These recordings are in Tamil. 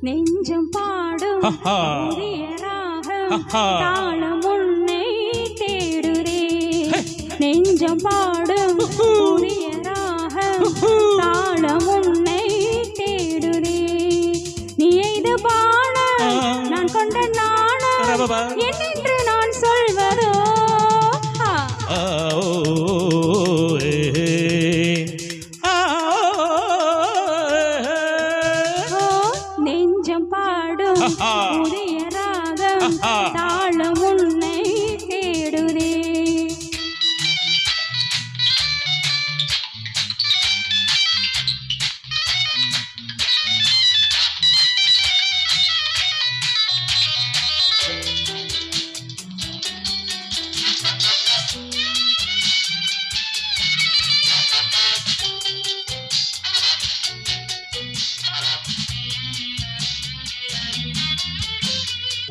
நெஞ்சம் பாடும் புதிய ராகம் தாளம் உன்னை தேடுதே நெஞ்சம் பாடும் புதிய ராகம் தாளம் உன்னை தேடுதே நீ எய்து பாணம் நான் கொண்ட நாணம் என்னென்று நான் சொல்வதோ நெஞ்சம் பாடும் புதிய ராகம் தாளம் உன்னை தேடுதே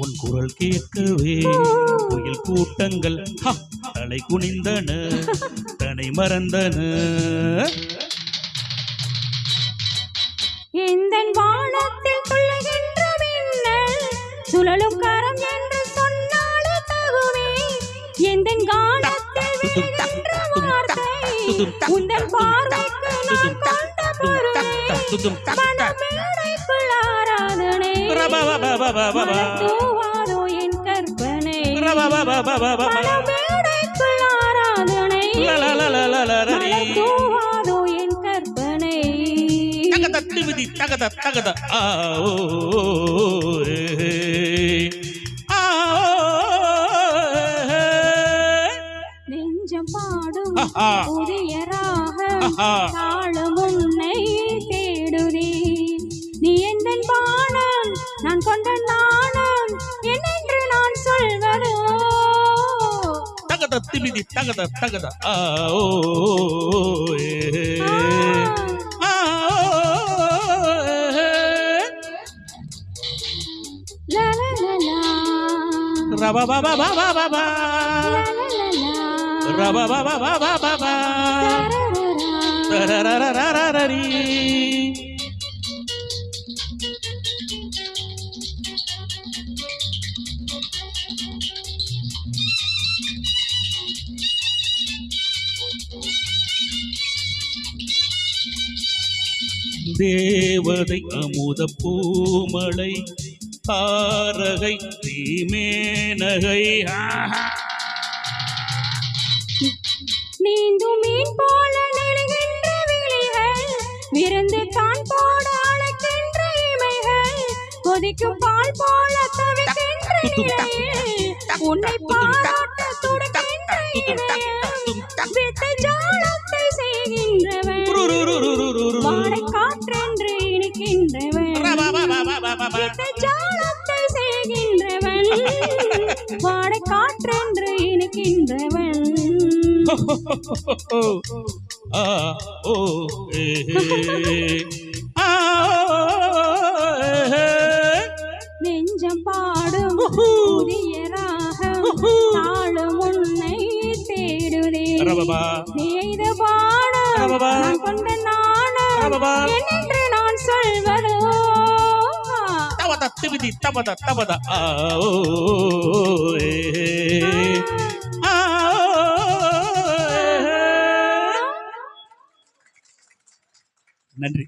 உன் குரல் கேட்கவே கோயில் கூட்டங்கள் தலை குனிந்தன தனை மறந்தன எந்தன் வானத்தில் துள்ளுகின்ற மின்னல் சுழலும் கரம் என்று சொன்னாலே தகுமே எந்தன் கானத்தில் விழுகின்ற வார்த்தை உந்தன் பார்வைக்கு நான் கொண்ட பொருளே மனமேடைக்குள் ஆராதனை தூவாதோ என் கற்பனை மனமேடைக்குள் ஆராதனை தூவாதோ என் கற்பனை தகத தகத நெஞ்சம் பாடும் புதிய ராகம் தாளம் உன்னை தேடுதே நீ எந்தன் பாணம் நான் கொண்ட நாணம் என்னென்று நான் சொல்வதோ தகத திமிதி தகத தகத la la la la raba ba ba ba ba ba ba la la la la raba ba ba ba ba ba ba tarararararari தேவதை அமுத பூமலை தாரகை தீமேனகை நீந்தும் மீன் போல நெழுகின்ற விழிகள் விருந்து தான் போட அழைக்கின்ற இமைகள் கொதிக்கும் பால் போல தவிக்கின்ற இலையில் உன்னை பாராட்ட துடிக்கின்ற இதயம் விட்டு ஜாலத்தை செய்கின்றவன் வாடை காற்றென்று இனிக்கின்றவன் விட்டு ஜாலத்தை செய்கின்றவன் வாடை காற்றென்று இனிக்கின்றவன் நெஞ்சம் பாடும் புதிய ராகம் தாளம் உன்னை தேடுதே நீ எய்த பாடம் நான் கொண்ட நாணம் என்னென்று நான் சொல்வதோ தவத திமிதி தவத தவத நன்றி.